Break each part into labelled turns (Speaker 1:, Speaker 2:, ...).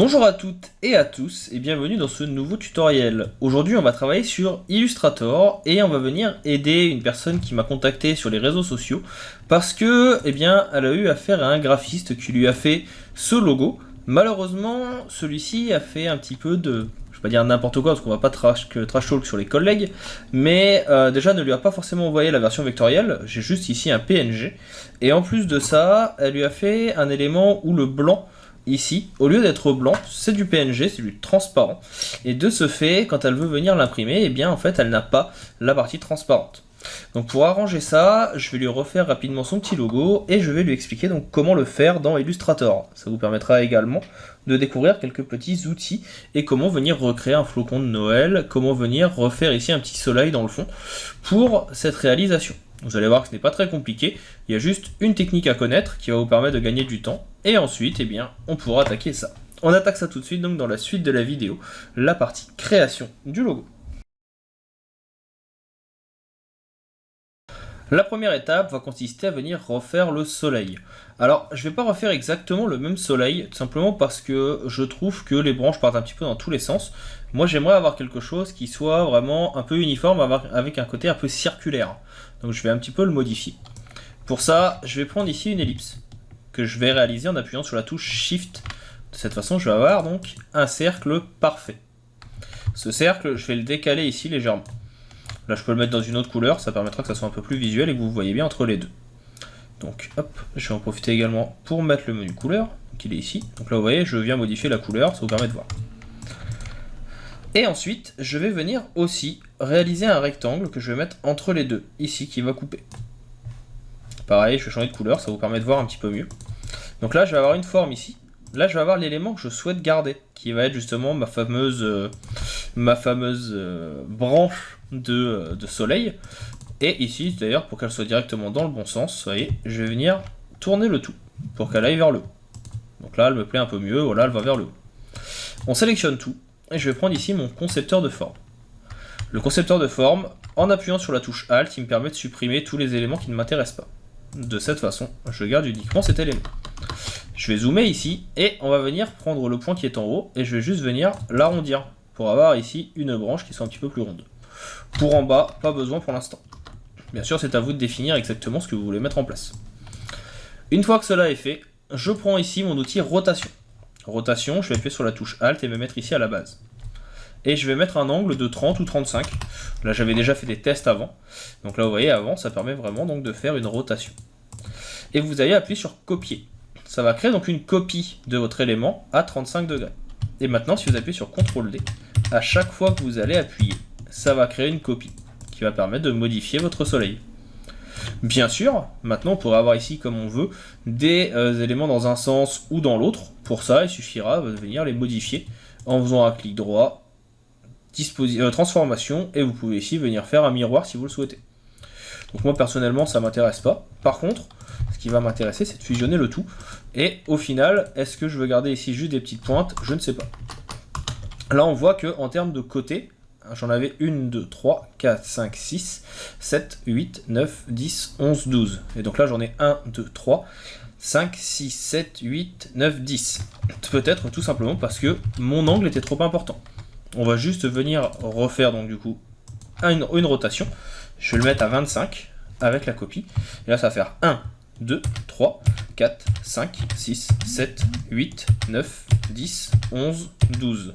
Speaker 1: Bonjour à toutes et à tous et bienvenue dans ce nouveau tutoriel. Aujourd'hui on va travailler sur Illustrator et on va venir aider une personne qui m'a contacté sur les réseaux sociaux parce que elle a eu affaire à un graphiste qui lui a fait ce logo. Malheureusement celui-ci a fait un petit peu de, je vais pas dire n'importe quoi parce qu'on va pas trash talk sur les collègues, mais déjà ne lui a pas forcément envoyé la version vectorielle, j'ai juste ici un PNG et en plus de ça elle lui a fait un élément où le blanc ici, au lieu d'être blanc, c'est du PNG, c'est du transparent. Et de ce fait, quand elle veut venir l'imprimer, en fait, elle n'a pas la partie transparente. Donc pour arranger ça, je vais lui refaire rapidement son petit logo et je vais lui expliquer donc comment le faire dans Illustrator. Ça vous permettra également de découvrir quelques petits outils et comment venir recréer un flocon de Noël, comment venir refaire ici un petit soleil dans le fond pour cette réalisation. Vous allez voir que ce n'est pas très compliqué, il y a juste une technique à connaître qui va vous permettre de gagner du temps, et ensuite, on pourra attaquer ça. On attaque ça tout de suite, donc dans la suite de la vidéo, la partie création du logo. La première étape va consister à venir refaire le soleil. Alors, je ne vais pas refaire exactement le même soleil, tout simplement parce que je trouve que les branches partent un petit peu dans tous les sens. Moi, j'aimerais avoir quelque chose qui soit vraiment un peu uniforme, avec un côté un peu circulaire. Donc, je vais un petit peu le modifier. Pour ça, je vais prendre ici une ellipse, que je vais réaliser en appuyant sur la touche Shift. De cette façon, je vais avoir donc un cercle parfait. Ce cercle, je vais le décaler ici légèrement. Là, je peux le mettre dans une autre couleur, ça permettra que ça soit un peu plus visuel et que vous voyez bien entre les deux. Donc, hop, je vais en profiter également pour mettre le menu couleur, donc il est ici. Donc là, vous voyez, je viens modifier la couleur, ça vous permet de voir. Et ensuite, je vais venir aussi réaliser un rectangle que je vais mettre entre les deux, ici, qui va couper. Pareil, je vais changer de couleur, ça vous permet de voir un petit peu mieux. Donc là, je vais avoir une forme ici. Là, je vais avoir l'élément que je souhaite garder, qui va être justement ma fameuse branche de soleil. Et ici, d'ailleurs, pour qu'elle soit directement dans le bon sens, vous voyez, je vais venir tourner le tout, pour qu'elle aille vers le haut. Donc là, elle me plaît un peu mieux, voilà, elle va vers le haut. On sélectionne tout, et je vais prendre ici mon concepteur de forme. Le concepteur de forme, en appuyant sur la touche Alt, il me permet de supprimer tous les éléments qui ne m'intéressent pas. De cette façon, je garde uniquement cet élément. Je vais zoomer ici, et on va venir prendre le point qui est en haut, et je vais juste venir l'arrondir, pour avoir ici une branche qui soit un petit peu plus ronde. Pour en bas, pas besoin pour l'instant. Bien sûr, c'est à vous de définir exactement ce que vous voulez mettre en place. Une fois que cela est fait, je prends ici mon outil rotation. Rotation, je vais appuyer sur la touche Alt et me mettre ici à la base. Et je vais mettre un angle de 30 ou 35. Là, j'avais déjà fait des tests avant. Donc là, vous voyez, avant, ça permet vraiment donc de faire une rotation. Et vous allez appuyer sur copier. Ça va créer donc une copie de votre élément à 35 degrés. Et maintenant, si vous appuyez sur CTRL D, à chaque fois que vous allez appuyer, ça va créer une copie qui va permettre de modifier votre soleil. Bien sûr, maintenant on pourrait avoir ici, comme on veut, des éléments dans un sens ou dans l'autre. Pour ça, il suffira de venir les modifier en faisant un clic droit, transformation, et vous pouvez ici venir faire un miroir si vous le souhaitez. Donc moi personnellement ça m'intéresse pas. Par contre, ce qui va m'intéresser c'est de fusionner le tout. Et au final, est-ce que je veux garder ici juste des petites pointes? Je ne sais pas. Là on voit que en termes de côté, j'en avais 1, 2, 3, 4, 5, 6, 7, 8, 9, 10, 11, 12. Et donc là j'en ai 1, 2, 3, 5, 6, 7, 8, 9, 10. Peut-être tout simplement parce que mon angle était trop important. On va juste venir refaire donc du coup une rotation. Je vais le mettre à 25 avec la copie. Et là ça va faire 1, 2, 3, 4, 5, 6, 7, 8, 9, 10, 11, 12.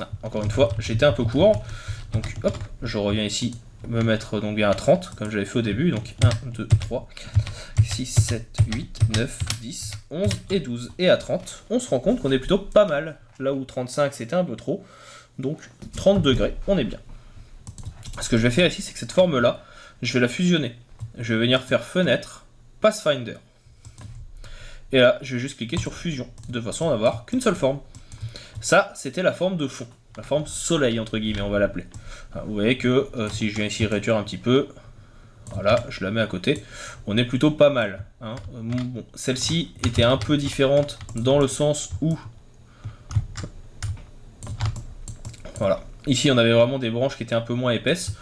Speaker 1: Ah, encore une fois, j'étais un peu court. Donc hop, je reviens ici me mettre donc bien à 30 comme j'avais fait au début. Donc 1, 2, 3, 4, 6, 7, 8, 9, 10, 11 et 12. Et à 30, on se rend compte qu'on est plutôt pas mal. Là où 35 c'était un peu trop. Donc 30 degrés, on est bien. Ce que je vais faire ici, c'est que cette forme-là, je vais la fusionner. Je vais venir faire fenêtre, Pathfinder. Et là, je vais juste cliquer sur fusion, de façon à n'avoir qu'une seule forme. Ça, c'était la forme de fond, la forme soleil, entre guillemets, on va l'appeler. Vous voyez que si je viens ici réduire un petit peu, voilà, je la mets à côté, on est plutôt pas mal. Hein. Bon, celle-ci était un peu différente dans le sens où... Voilà. Ici, on avait vraiment des branches qui étaient un peu moins épaisses.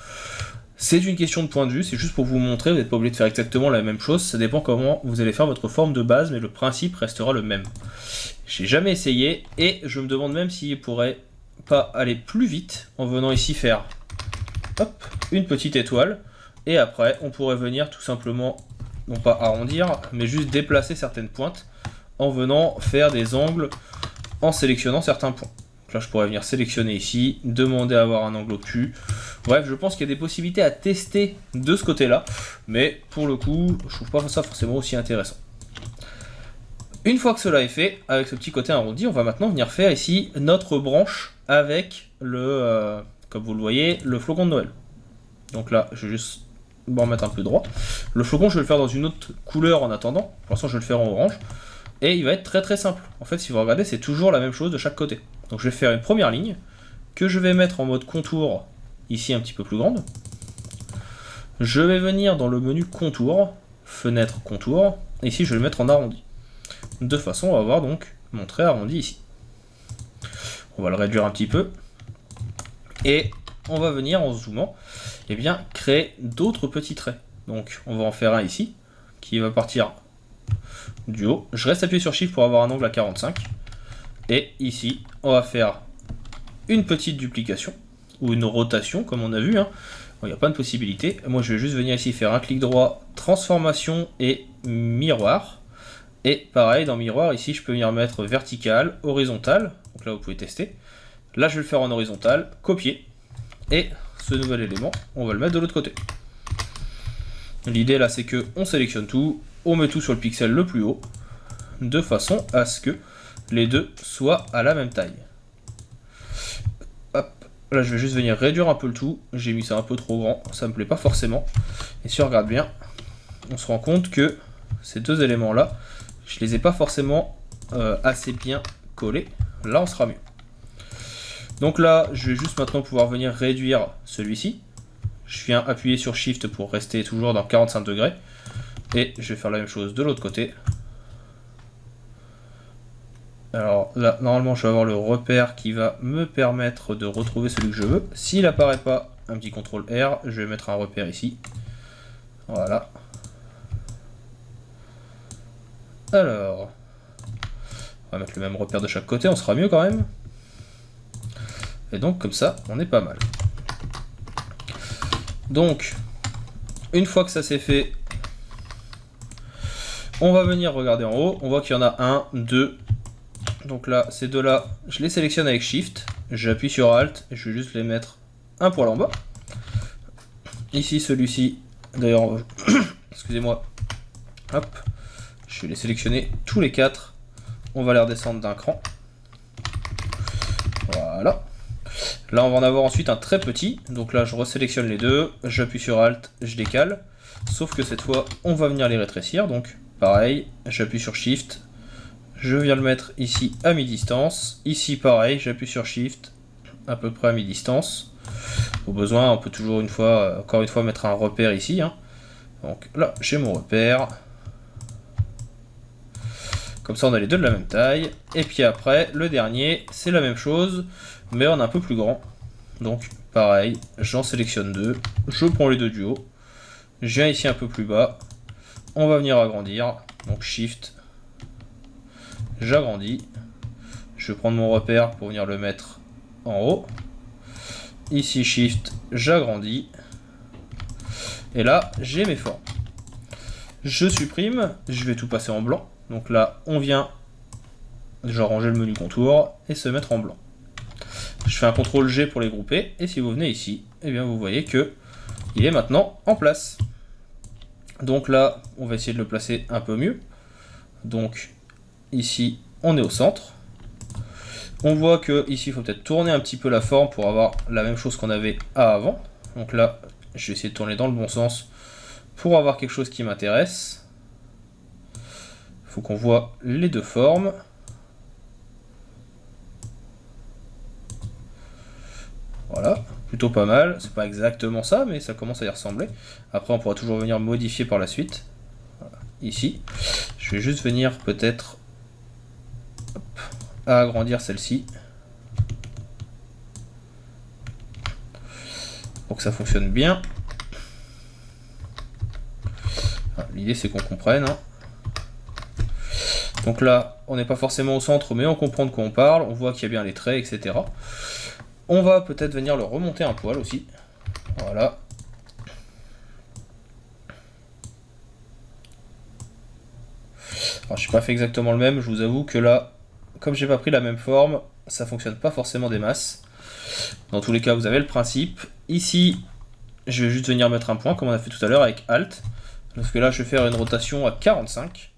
Speaker 1: C'est une question de point de vue, c'est juste pour vous montrer, vous n'êtes pas obligé de faire exactement la même chose, ça dépend comment vous allez faire votre forme de base, mais le principe restera le même. J'ai jamais essayé et je me demande même s'il pourrait pas aller plus vite en venant ici faire hop, une petite étoile. Et après, on pourrait venir tout simplement, non pas arrondir, mais juste déplacer certaines pointes en venant faire des angles en sélectionnant certains points. Donc là, je pourrais venir sélectionner ici, demander à avoir un angle obtus. Bref, je pense qu'il y a des possibilités à tester de ce côté-là, mais pour le coup, je trouve pas ça forcément aussi intéressant. Une fois que cela est fait, avec ce petit côté arrondi, on va maintenant venir faire ici notre branche avec le, comme vous le voyez, le flocon de Noël. Donc là, je vais juste m'en remettre un peu droit. Le flocon, je vais le faire dans une autre couleur en attendant. Pour l'instant, je vais le faire en orange. Et il va être très très simple. En fait, si vous regardez, c'est toujours la même chose de chaque côté. Donc je vais faire une première ligne que je vais mettre en mode contour, ici un petit peu plus grande. Je vais venir dans le menu contour, fenêtre contour, et ici je vais le mettre en arrondi. De façon à avoir donc mon trait arrondi ici. On va le réduire un petit peu. Et on va venir en zoomant, eh bien, créer d'autres petits traits. Donc on va en faire un ici, qui va partir du haut. Je reste appuyé sur Shift pour avoir un angle à 45. Et ici, on va faire une petite duplication, ou une rotation, comme on a vu. Hein. Bon, il n'y a pas de possibilité. Moi, je vais juste venir ici faire un clic droit, transformation et miroir. Et pareil, dans miroir, ici, je peux venir mettre vertical, horizontal. Donc là, vous pouvez tester. Là, je vais le faire en horizontal, copier. Et ce nouvel élément, on va le mettre de l'autre côté. L'idée là, c'est que on sélectionne tout, on met tout sur le pixel le plus haut, de façon à ce que les deux soient à la même taille. Hop, là je vais juste venir réduire un peu le tout, j'ai mis ça un peu trop grand, ça me plaît pas forcément. Et si on regarde bien, on se rend compte que ces deux éléments là, je les ai pas forcément assez bien collés. Là on sera mieux. Donc là, je vais juste maintenant pouvoir venir réduire celui-ci. Je viens appuyer sur Shift pour rester toujours dans 45 degrés. Et je vais faire la même chose de l'autre côté. Alors là, normalement, je vais avoir le repère qui va me permettre de retrouver celui que je veux. S'il n'apparaît pas, un petit CTRL R, je vais mettre un repère ici. Voilà. Alors, on va mettre le même repère de chaque côté, on sera mieux quand même. Et donc comme ça, on est pas mal. Donc, une fois que ça c'est fait, on va venir regarder en haut. On voit qu'il y en a 1, 2. Donc là, ces deux-là, je les sélectionne avec Shift. J'appuie sur Alt et je vais juste les mettre un poil en bas. Ici, celui-ci, d'ailleurs, excusez-moi. Hop, je vais les sélectionner tous les 4. On va les redescendre d'un cran. Voilà. Là, on va en avoir ensuite un très petit. Donc là, je resélectionne les deux. J'appuie sur Alt, je décale. Sauf que cette fois, on va venir les rétrécir. Donc, pareil, j'appuie sur Shift. Je viens le mettre ici à mi-distance. Ici, pareil, j'appuie sur Shift, à peu près à mi-distance. Au besoin, on peut toujours encore une fois, mettre un repère ici. Hein. Donc là, j'ai mon repère. Comme ça, on a les deux de la même taille. Et puis après, le dernier, c'est la même chose, mais on est un peu plus grand. Donc, pareil, j'en sélectionne deux. Je prends les deux du haut. Je viens ici un peu plus bas. On va venir agrandir. Donc, Shift. J'agrandis. Je vais prendre mon repère pour venir le mettre en haut. Ici, Shift. J'agrandis. Et là, j'ai mes formes. Je supprime. Je vais tout passer en blanc. Donc là, on vient, je vais ranger le menu contour et se mettre en blanc. Je fais un CTRL G pour les grouper et si vous venez ici, eh bien vous voyez que il est maintenant en place. Donc là, on va essayer de le placer un peu mieux. Donc ici, on est au centre. On voit que ici, il faut peut-être tourner un petit peu la forme pour avoir la même chose qu'on avait avant. Donc là, je vais essayer de tourner dans le bon sens pour avoir quelque chose qui m'intéresse. Faut qu'on voit les deux formes. Voilà, plutôt pas mal. C'est pas exactement ça, mais ça commence à y ressembler. Après, on pourra toujours venir modifier par la suite. Voilà. Ici, je vais juste venir peut-être agrandir celle-ci. Pour que ça fonctionne bien. L'idée, c'est qu'on comprenne. Hein. Donc là, on n'est pas forcément au centre, mais on comprend de quoi on parle, on voit qu'il y a bien les traits, etc. On va peut-être venir le remonter un poil aussi. Voilà. Alors, je n'ai pas fait exactement le même, je vous avoue que là, comme j'ai pas pris la même forme, ça fonctionne pas forcément des masses. Dans tous les cas, vous avez le principe. Ici, je vais juste venir mettre un point, comme on a fait tout à l'heure avec Alt. Parce que là, je vais faire une rotation à 45.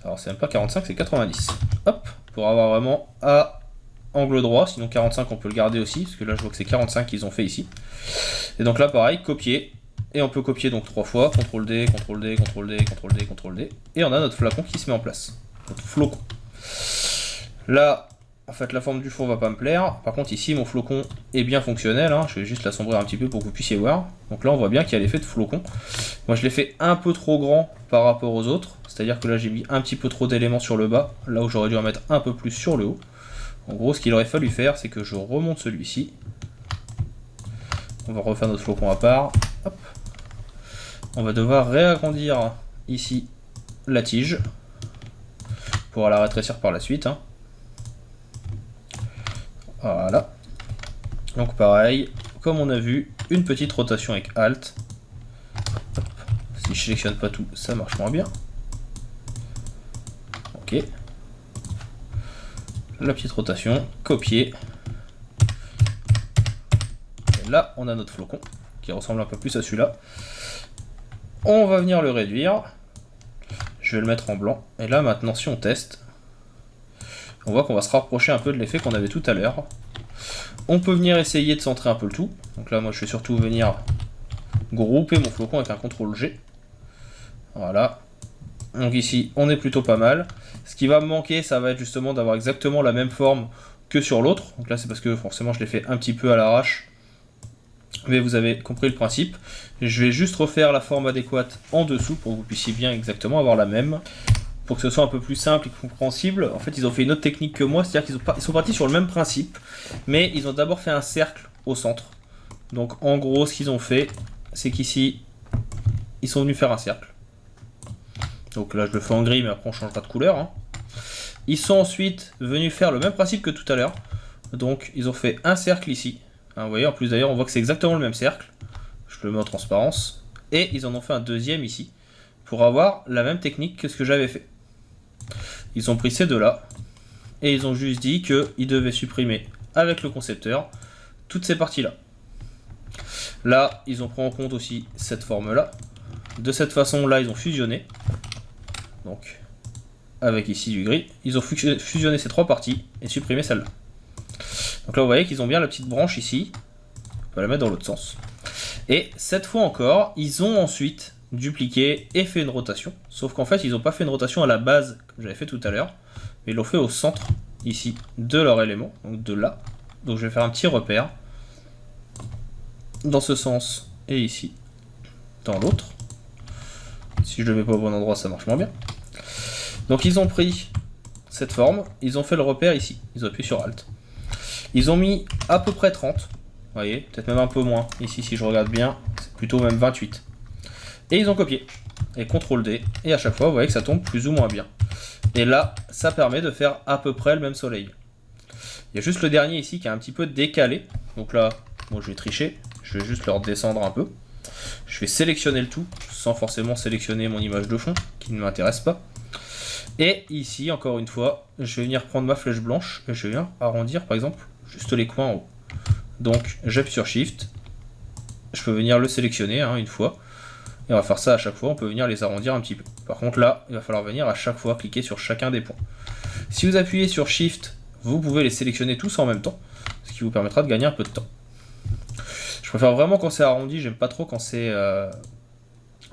Speaker 1: Alors, c'est même pas 45, c'est 90. Hop, pour avoir vraiment à angle droit. Sinon, 45, on peut le garder aussi, parce que là, je vois que c'est 45 qu'ils ont fait ici. Et donc là, pareil, copier. Et on peut copier donc 3 fois. CTRL D, CTRL D, CTRL D, CTRL D, CTRL D. Et on a notre flacon qui se met en place. Notre flocon. Là, en fait, la forme du four va pas me plaire. Par contre, ici, mon flocon est bien fonctionnel. Hein. Je vais juste l'assombrir un petit peu pour que vous puissiez voir. Donc là, on voit bien qu'il y a l'effet de flocon. Moi, je l'ai fait un peu trop grand par rapport aux autres. C'est-à-dire que là, j'ai mis un petit peu trop d'éléments sur le bas. Là où j'aurais dû en mettre un peu plus sur le haut. En gros, ce qu'il aurait fallu faire, c'est que je remonte celui-ci. On va refaire notre flocon à part. Hop. On va devoir réagrandir ici la tige pour la rétrécir par la suite. Hein. Voilà. Donc pareil, comme on a vu, une petite rotation avec Alt. Hop. Si je sélectionne pas tout, ça marche moins bien. Ok. La petite rotation, copier. Et là, on a notre flocon qui ressemble un peu plus à celui-là. On va venir le réduire. Je vais le mettre en blanc. Et là, maintenant, si on teste, on voit qu'on va se rapprocher un peu de l'effet qu'on avait tout à l'heure. On peut venir essayer de centrer un peu le tout. Donc là, moi, je vais surtout venir grouper mon flocon avec un CTRL G. Voilà. Donc ici, on est plutôt pas mal. Ce qui va me manquer, ça va être justement d'avoir exactement la même forme que sur l'autre. Donc là, c'est parce que forcément, je l'ai fait un petit peu à l'arrache. Mais vous avez compris le principe. Je vais juste refaire la forme adéquate en dessous pour que vous puissiez bien exactement avoir la même. Pour que ce soit un peu plus simple et compréhensible. En fait, ils ont fait une autre technique que moi, c'est-à-dire qu'ils sont partis sur le même principe, mais ils ont d'abord fait un cercle au centre. Donc en gros, ce qu'ils ont fait, c'est qu'ici, ils sont venus faire un cercle. Donc là, je le fais en gris, mais après on changera de couleur. Hein. Ils sont ensuite venus faire le même principe que tout à l'heure. Donc ils ont fait un cercle ici. Hein, vous voyez, en plus d'ailleurs, on voit que c'est exactement le même cercle. Je le mets en transparence. Et ils en ont fait un deuxième ici, pour avoir la même technique que ce que j'avais fait. Ils ont pris ces deux-là, et ils ont juste dit qu'ils devaient supprimer, avec le concepteur, toutes ces parties-là. Là, ils ont pris en compte aussi cette forme-là. De cette façon-là, ils ont fusionné. Donc, avec ici du gris. Ils ont fusionné ces trois parties, et supprimé celle-là. Donc là, vous voyez qu'ils ont bien la petite branche ici. On peut la mettre dans l'autre sens. Et cette fois encore, ils ont ensuite dupliqué et fait une rotation. Sauf qu'en fait, ils n'ont pas fait une rotation à la base, comme j'avais fait tout à l'heure. Mais ils l'ont fait au centre, ici, de leur élément. Donc de là. Donc je vais faire un petit repère. Dans ce sens, et ici. Dans l'autre. Si je ne le mets pas au bon endroit, ça marche moins bien. Donc ils ont pris cette forme. Ils ont fait le repère ici. Ils ont appuyé sur Alt. Ils ont mis à peu près 30. Vous voyez, peut-être même un peu moins. Ici, si je regarde bien, c'est plutôt même 28. Et ils ont copié. Et CTRL D. Et à chaque fois, vous voyez que ça tombe plus ou moins bien. Et là, ça permet de faire à peu près le même soleil. Il y a juste le dernier ici qui est un petit peu décalé. Donc là, moi je vais tricher. Je vais juste le redescendre un peu. Je vais sélectionner le tout, sans forcément sélectionner mon image de fond, qui ne m'intéresse pas. Et ici, encore une fois, je vais venir prendre ma flèche blanche et je vais venir arrondir, par exemple, juste les coins en haut. Donc, j'appuie sur Shift. Je peux venir le sélectionner une fois. Et on va faire ça à chaque fois. On peut venir les arrondir un petit peu. Par contre, là, il va falloir venir à chaque fois cliquer sur chacun des points. Si vous appuyez sur Shift, vous pouvez les sélectionner tous en même temps. Ce qui vous permettra de gagner un peu de temps. Je préfère vraiment quand c'est arrondi. J'aime pas trop quand c'est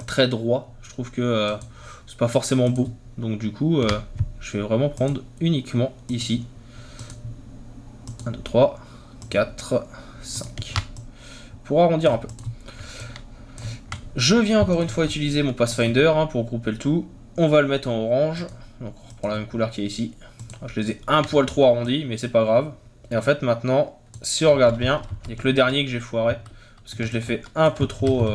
Speaker 1: très droit. Je trouve que c'est pas forcément beau. Donc du coup, je vais vraiment prendre uniquement ici. 1, 2, 3, 4, 5. Pour arrondir un peu. Je viens encore une fois utiliser mon Pathfinder pour grouper le tout. On va le mettre en orange. Donc on reprend la même couleur qui est ici. Je les ai un poil trop arrondis, mais c'est pas grave. Et en fait maintenant, si on regarde bien, il n'y a que le dernier que j'ai foiré. Parce que je l'ai fait un peu trop...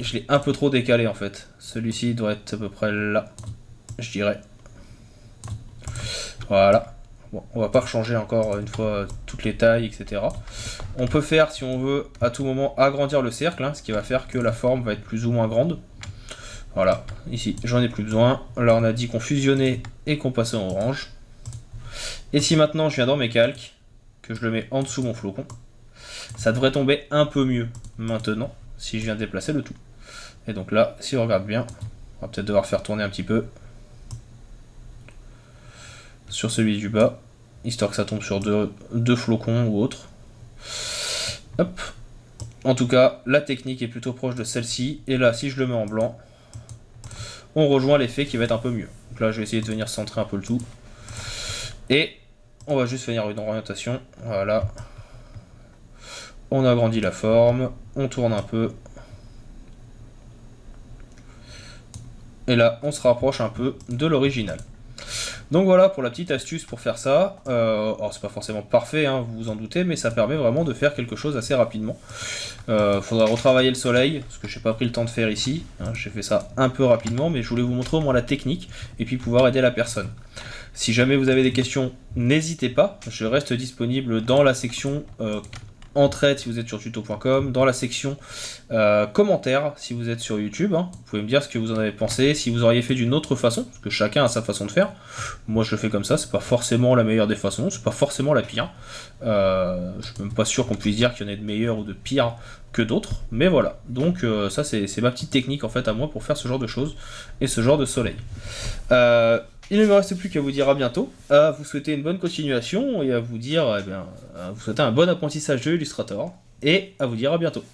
Speaker 1: je l'ai un peu trop décalé en fait. Celui-ci doit être à peu près là. je dirais. Voilà. Bon, on va pas changer encore une fois toutes les tailles, etc. On peut faire, si on veut, à tout moment agrandir le cercle, hein, ce qui va faire que la forme va être plus ou moins grande. Voilà, ici, j'en ai plus besoin. Là, on a dit qu'on fusionnait et qu'on passait en orange. Et si maintenant, je viens dans mes calques, que je le mets en dessous mon flocon, ça devrait tomber un peu mieux maintenant, si je viens déplacer le tout. Et donc là, si on regarde bien, on va peut-être devoir faire tourner un petit peu sur celui du bas, histoire que ça tombe sur deux flocons ou autre. Hop. En tout cas, la technique est plutôt proche de celle-ci. Et là, si je le mets en blanc, on rejoint l'effet qui va être un peu mieux. Donc là, je vais essayer de venir centrer un peu le tout. Et on va juste venir une orientation. Voilà. On agrandit la forme. On tourne un peu. Et là, on se rapproche un peu de l'original. Donc voilà pour la petite astuce pour faire ça. Alors c'est pas forcément parfait, hein, vous vous en doutez, mais ça permet vraiment de faire quelque chose assez rapidement. Faudra retravailler le soleil, ce que j'ai pas pris le temps de faire ici. Hein, j'ai fait ça un peu rapidement, mais je voulais vous montrer au moins la technique et puis pouvoir aider la personne. Si jamais vous avez des questions, n'hésitez pas. Je reste disponible dans la section entraide si vous êtes sur tuto.com, dans la section commentaires si vous êtes sur YouTube. Hein. Vous pouvez me dire ce que vous en avez pensé, si vous auriez fait d'une autre façon, parce que chacun a sa façon de faire. Moi je le fais comme ça, c'est pas forcément la meilleure des façons, c'est pas forcément la pire. Je suis même pas sûr qu'on puisse dire qu'il y en ait de meilleures ou de pires que d'autres, mais voilà. Donc ça c'est ma petite technique en fait à moi pour faire ce genre de choses et ce genre de soleil. Il ne me reste plus qu'à vous dire à bientôt, à vous souhaiter une bonne continuation et à vous dire, à vous souhaiter un bon apprentissage de Illustrator et à vous dire à bientôt.